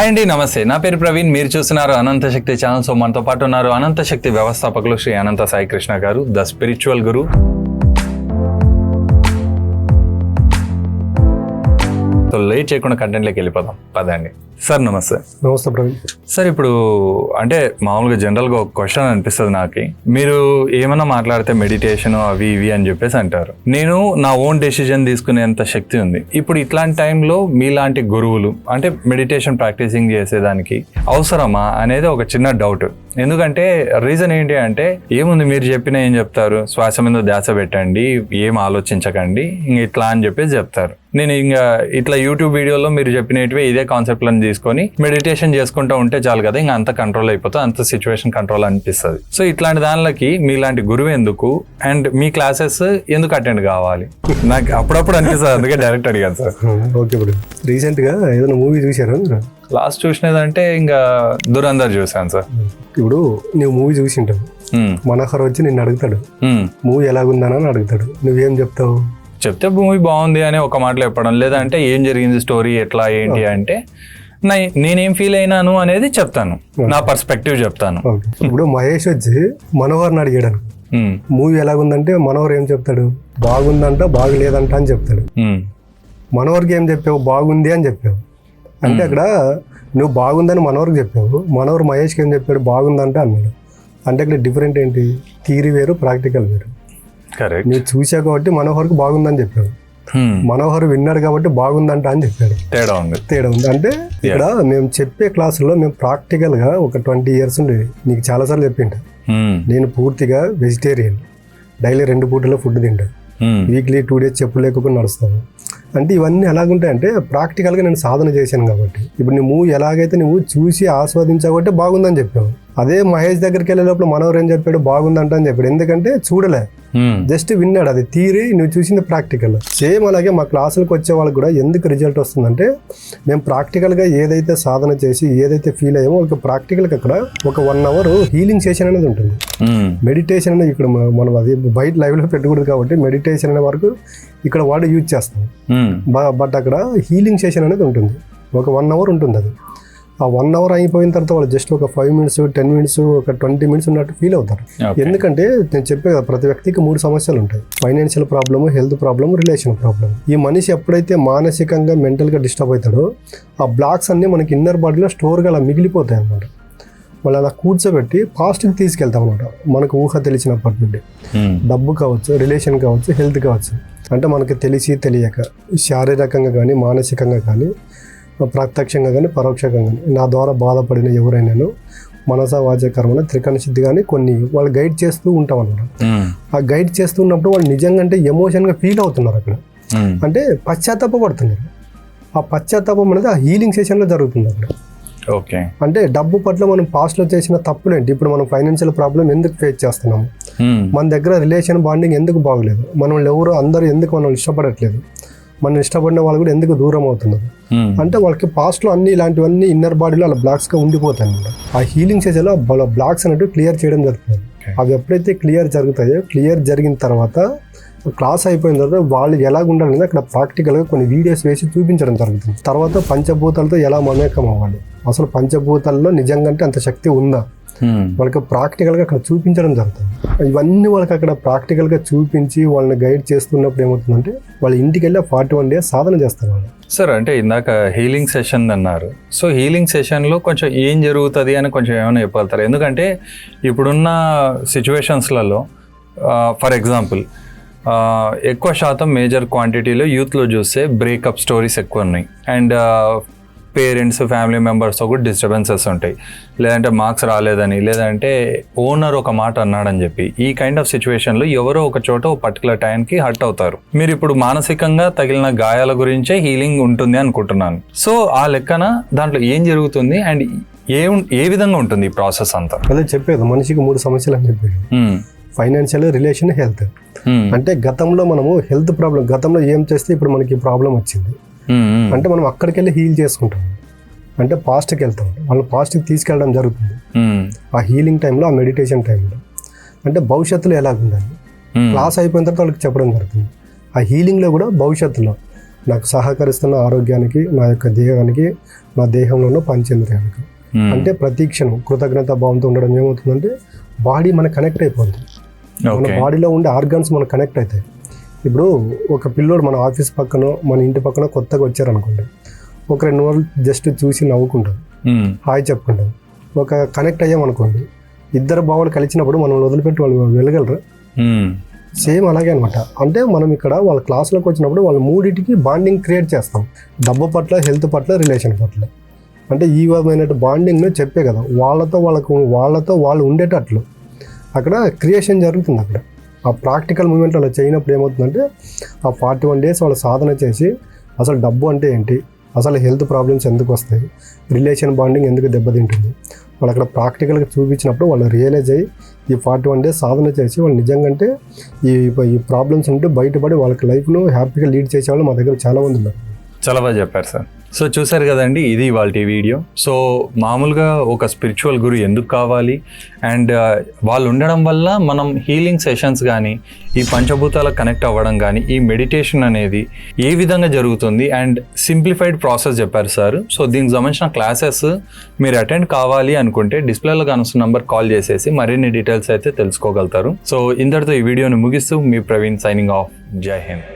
Hi అండి, నమస్తే. నా పేరు ప్రవీణ్. మీరు చూస్తున్నారు అనంత శక్తి ఛానల్. సో మనతో పాటు ఉన్నారు అనంత శక్తి వ్యవస్థాపకులు శ్రీ అనంత సాయి కృష్ణ గారు, the spiritual Guru. So late చేయకుండా కంటెంట్లోకి వెళ్ళిపోదాం పదండి. సార్ నమస్తే. నమస్తే ప్రవీణ్. సార్ ఇప్పుడు అంటే మామూలుగా జనరల్గా ఒక క్వశ్చన్ అనిపిస్తుంది నాకు. మీరు ఏమైనా మాట్లాడితే మెడిటేషన్ అవి ఇవి అని చెప్పేసి అంటారు. నేను నా ఓన్ డెసిజన్ తీసుకునేంత శక్తి ఉంది. ఇప్పుడు ఇట్లాంటి టైంలో మీలాంటి గురువులు అంటే మెడిటేషన్ ప్రాక్టీసింగ్ చేసేదానికి అవసరమా అనేది ఒక చిన్న డౌట్. ఎందుకంటే రీజన్ ఏంటి అంటే, ఏముంది మీరు చెప్పినా ఏం చెప్తారు, శ్వాస మీద ధ్యాస పెట్టండి, ఏం ఆలోచించకండి, ఇంక ఇట్లా అని చెప్పేసి చెప్తారు. నేను ఇంకా ఇట్లా యూట్యూబ్ వీడియోలో మీరు చెప్పినట్టువే ఇదే కాన్సెప్ట్లను తీసుకొని మెడిటేషన్ చేసుకుంటూ ఉంటే చాలు కదా, ఇంకా అంత కంట్రోల్ అయిపోతుంది, అంత సిచ్యువేషన్ కంట్రోల్ అనిపిస్తుంది. సో ఇట్లాంటి దానిలకి మీలాంటి గురువు ఎందుకు, అండ్ మీ క్లాసెస్ ఎందుకు అటెండ్ కావాలి నాకు అప్పుడప్పుడు అనిపిస్తుంది. అందుకే డైరెక్ట్ అడిగాను సార్. ఓకే ఇప్పుడు రీసెంట్గా ఏదైనా మూవీ చూసారా? లాస్ట్ చూసినదంటే ఇంకా దురంధర్ చూసాను సార్. ఇప్పుడు నువ్వు మూవీ చూసింటావు, మనోహర్ వచ్చి నిన్ను అడుగుతాడు మూవీ ఎలాగుందని అని అడుగుతాడు, నువ్వేం చెప్తావు? చెప్తే మూవీ బాగుంది అని ఒక మాటలో చెప్పడం, లేదంటే ఏం జరిగింది స్టోరీ ఎట్లా ఏంటి అంటే నేనేం ఫీల్ అయినాను అనేది చెప్తాను, నా పర్స్పెక్టివ్ చెప్తాను. ఇప్పుడు మహేష్ వచ్చి మనోహర్ని అడిగాడు మూవీ ఎలాగుందంటే మనోహర్ ఏం చెప్తాడు? బాగుందంట, బాగులేదంట అని చెప్తాడు. మనోహర్కి ఏం చెప్పావు? బాగుంది అని చెప్పావు. అంటే అక్కడ నువ్వు బాగుందని మనోహర్కి చెప్పావు, మనోహర్ మహేష్కి ఏం చెప్పాడు? బాగుందంట అన్నాడు. అంటే ఇక్కడ డిఫరెంట్ ఏంటి? థియరీ వేరు, ప్రాక్టికల్ వేరు. కరెక్ట్. నువ్వు చూసావు కాబట్టి మనోహర్కి బాగుందని చెప్పావు, మనోహర్ విన్నాడు కాబట్టి బాగుందంట అని చెప్పాడు. తేడా ఉంది. అంటే ఇక్కడ మేము చెప్పే క్లాసుల్లో మేము ప్రాక్టికల్గా ఒక 20 years ఉండేది. నీకు చాలాసార్లు చెప్పింటా, నేను పూర్తిగా వెజిటేరియన్, డైలీ 2 పూటల్లో ఫుడ్ తింటాను, వీక్లీ 2 days చెప్పులు లేకుండా నడుస్తాను. అంటే ఇవన్నీ ఎలాగుంటాయంటే ప్రాక్టికల్గా నేను సాధన చేశాను కాబట్టి. ఇప్పుడు నువ్వు ఎలాగైతే నువ్వు చూసి ఆస్వాదించావు కాబట్టి బాగుందని చెప్పావు. అదే మహేష్ దగ్గరికి వెళ్ళే లోపల మనోహర్ ఏం చెప్పాడు? బాగుందంట అని చెప్పాడు. ఎందుకంటే చూడలే, జస్ట్ విన్నాడు. అది థియరీ, నువ్వు చూసింది ప్రాక్టికల్. సేమ్ అలాగే మా క్లాసులకు వచ్చే వాళ్ళకి కూడా ఎందుకు రిజల్ట్ వస్తుందంటే, మేము ప్రాక్టికల్గా ఏదైతే సాధన చేసి ఏదైతే ఫీల్ అయ్యామో వాళ్ళకి ప్రాక్టికల్గా అక్కడ ఒక 1 hour హీలింగ్ సెషన్ అనేది ఉంటుంది. మెడిటేషన్ అనేది ఇక్కడ మనం అది బయట లైవ్లో పెట్టకూడదు కాబట్టి మెడిటేషన్ అనే వరకు ఇక్కడ వాడు యూజ్ చేస్తాం. బట్ అక్కడ హీలింగ్ సెషన్ అనేది ఉంటుంది, ఒక 1 hour ఉంటుంది. అది ఆ 1 hour అయిపోయిన తర్వాత వాళ్ళు జస్ట్ ఒక 5 minutes, 10 minutes, ఒక 20 minutes ఉన్నట్టు ఫీల్ అవుతారు. ఎందుకంటే నేను చెప్పే కదా, ప్రతి వ్యక్తికి 3 సమస్యలు ఉంటాయి: financial problem, health problem, relation problem. ఈ మనిషి ఎప్పుడైతే మానసికంగా మెంటల్గా డిస్టర్బ్ అవుతాడో ఆ బ్లాక్స్ అన్నీ మనకి ఇన్నర్ బాడీలో స్టోర్గా అలా మిగిలిపోతాయి అనమాట. వాళ్ళు అలా కూర్చోబెట్టి పాజిటివ్కి తీసుకెళ్తాం అనమాట. మనకు ఊహ తెలిసినప్పటి నుండి డబ్బు కావచ్చు, రిలేషన్ కావచ్చు, హెల్త్ కావచ్చు. అంటే మనకి తెలిసి తెలియక శారీరకంగా కానీ మానసికంగా కానీ ప్రత్యక్షంగా కానీ పరోక్షంగా కానీ నా ద్వారా బాధపడిన ఎవరైనాను మనస వాచ కర్మన త్రికరణ సిద్ధి కానీ కొన్ని వాళ్ళు గైడ్ చేస్తూ ఉంటాం అన్నమాట. ఆ గైడ్ చేస్తున్నప్పుడు వాళ్ళు నిజంగా అంటే ఎమోషన్గా ఫీల్ అవుతున్నారు అక్కడ, అంటే పశ్చాత్తాపడుతున్నారు. ఆ పశ్చాత్తాపం అనేది ఆ హీలింగ్ సెషన్లో జరుగుతుంది అక్కడ. ఓకే. అంటే డబ్బు పట్ల మనం పాస్ట్లో చేసిన తప్పులేంటి, ఇప్పుడు మనం ఫైనాన్షియల్ ప్రాబ్లం ఎందుకు ఫేస్ చేస్తున్నాము, మన దగ్గర రిలేషన్ బాండింగ్ ఎందుకు బాగలేదు, మనం ఎవరు అందరూ ఎందుకు మనం ఇష్టపడట్లేదు, మనం ఇష్టపడిన వాళ్ళు కూడా ఎందుకు దూరం అవుతున్నారు అంటే వాళ్ళకి పాస్ట్లో అన్ని ఇలాంటివన్నీ ఇన్నర్ బాడీలో అలా బ్లాక్స్గా ఉండిపోతాయి అన్నమాట. ఆ హీలింగ్ స్టేజ్లో బ్లాక్స్ అనేవి క్లియర్ చేయడం జరుగుతుంది. అవి ఎప్పుడైతే క్లియర్ జరుగుతాయో, క్లియర్ జరిగిన తర్వాత క్లాస్ అయిపోయిన తర్వాత వాళ్ళు ఎలా ఉండాలనేది అక్కడ ప్రాక్టికల్గా కొన్ని వీడియోస్ వేసి చూపించడం జరుగుతుంది. తర్వాత పంచభూతాలతో ఎలా మమేకం అవ్వాలి, అసలు పంచభూతాల్లో నిజంగా అంటే అంత శక్తి ఉందా, వాళ్ళకి ప్రాక్టికల్గా అక్కడ చూపించడం జరుగుతుంది. ఇవన్నీ వాళ్ళకి అక్కడ ప్రాక్టికల్గా చూపించి వాళ్ళని గైడ్ చేస్తున్నప్పుడు ఏమవుతుందంటే వాళ్ళు ఇంటికి వెళ్ళి 41 days సాధన చేస్తారు వాళ్ళు. సార్ అంటే ఇందాక హీలింగ్ సెషన్ అన్నారు. సో హీలింగ్ సెషన్లో కొంచెం ఏం జరుగుతుంది అని కొంచెం ఏమైనా చెప్పగలుగుతారు? ఎందుకంటే ఇప్పుడున్న సిచ్యువేషన్స్లలో ఫర్ ఎగ్జాంపుల్ ఎక్కువ శాతం మేజర్ క్వాంటిటీలో యూత్లో చూస్తే బ్రేకప్ స్టోరీస్ ఎక్కువ ఉన్నాయి, అండ్ పేరెంట్స్ ఫ్యామిలీ మెంబర్స్తో కూడా డిస్టర్బెన్సెస్ ఉంటాయి, లేదంటే మార్క్స్ రాలేదని, లేదంటే ఓనర్ ఒక మాట అన్నాడని చెప్పి. ఈ కైండ్ ఆఫ్ సిచ్యువేషన్లో ఎవరో ఒక చోట ఒక పర్టికులర్ టైంకి హర్ట్ అవుతారు. మీరు ఇప్పుడు మానసికంగా తగిలిన గాయాల గురించే హీలింగ్ ఉంటుంది అనుకుంటున్నాను. సో ఆ లెక్కన దాంట్లో ఏం జరుగుతుంది అండ్ ఏ విధంగా ఉంటుంది ఈ ప్రాసెస్ అంతా? అదే చెప్పేది, మనిషికి 3 సమస్యలు అని చెప్పేది: ఫైనాన్షియల్, రిలేషన్, హెల్త్. అంటే గతంలో మనము హెల్త్ ప్రాబ్లం, గతంలో ఏం చేస్తే ఇప్పుడు మనకి ప్రాబ్లం వచ్చింది అంటే మనం అక్కడికి వెళ్ళి హీల్ చేసుకుంటాం, అంటే పాస్ట్కి వెళ్తాం, వాళ్ళని పాస్ట్కి తీసుకెళ్ళడం జరుగుతుంది ఆ హీలింగ్ టైంలో, ఆ మెడిటేషన్ టైంలో. అంటే భవిష్యత్తులో ఎలాగుండాలి క్లాస్ అయిపోయిన తర్వాత వాళ్ళకి చెప్పడం జరుగుతుంది. ఆ హీలింగ్లో కూడా భవిష్యత్తులో నాకు సహకరిస్తున్న ఆరోగ్యానికి, నా యొక్క దేహానికి, నా దేహంలో ఉన్న పంచేంద్రియాలకు. అంటే ప్రతి క్షణం కృతజ్ఞత భావంతో ఉండడం ఏమవుతుందంటే బాడీ మనకు కనెక్ట్ అయిపోతుంది. మన బాడీలో ఉండే ఆర్గాన్స్ మనకు కనెక్ట్ అవుతాయి. ఇప్పుడు ఒక పిల్లోడు మన ఆఫీస్ పక్కన, మన ఇంటి పక్కన కొత్తగా వచ్చారనుకోండి, ఒక 2 రోజులు జస్ట్ చూసి నవ్వుకుంటాం, హాయ్ చెప్పుకుంటాం. ఒక కనెక్ట్ అయ్యామనుకోండి, ఇద్దరు బావులు కలిసినప్పుడు మనం వదిలిపెట్టి వాళ్ళు వెళ్ళగలరు. సేమ్ అలాగే అనమాట. అంటే మనం ఇక్కడ వాళ్ళ క్లాసులోకి వచ్చినప్పుడు వాళ్ళ మూడింటికి బాండింగ్ క్రియేట్ చేస్తాం. డబ్బు పట్ల, హెల్త్ పట్ల, రిలేషన్ పట్ల. అంటే ఈ విధమైన బాండింగ్ను చెప్పే కదా, వాళ్ళతో వాళ్ళు ఉండేటట్లు అక్కడ క్రియేషన్ జరుగుతుంది. అక్కడ ఆ ప్రాక్టికల్ మూమెంట్ అలా చేయనప్పుడు ఏమవుతుందంటే ఆ 41 days వాళ్ళు సాధన చేసి అసలు డబ్బు అంటే ఏంటి, అసలు హెల్త్ ప్రాబ్లమ్స్ ఎందుకు వస్తాయి, రిలేషన్ బాండింగ్ ఎందుకు దెబ్బతింటుంది, వాళ్ళు అక్కడ ప్రాక్టికల్గా చూపించినప్పుడు వాళ్ళు రియలైజ్ అయ్యి ఈ 41 days సాధన చేసి వాళ్ళు నిజంగా అంటే ఈ ప్రాబ్లమ్స్ ఉంటే బయటపడి వాళ్ళకి లైఫ్ను హ్యాపీగా లీడ్ చేసే వాళ్ళు మా దగ్గర చాలామంది ఉన్నారు. చాలా బాగా చెప్పారు సార్. సో చూసారు కదండి, ఇది ఇవాల్టి వీడియో. సో మామూలుగా ఒక స్పిరిచువల్ గురు ఎందుకు కావాలి, అండ్ వాళ్ళు ఉండడం వల్ల మనం హీలింగ్ సెషన్స్ కానీ, ఈ పంచభూతాలకు కనెక్ట్ అవ్వడం కానీ, ఈ మెడిటేషన్ అనేది ఏ విధంగా జరుగుతుంది, అండ్ సింప్లిఫైడ్ ప్రాసెస్ చెప్పారు సార్. సో దీనికి సంబంధించిన క్లాసెస్ మీరు అటెండ్ కావాలి అనుకుంటే డిస్ప్లేలో కనుస్తున్న నంబర్ కాల్ చేసేసి మరిన్ని డీటెయిల్స్ అయితే తెలుసుకోగలుగుతారు. సో ఇంతటితో ఈ వీడియోని ముగిస్తూ మీ ప్రవీణ్ సైనింగ్ ఆఫ్. జై హింద్.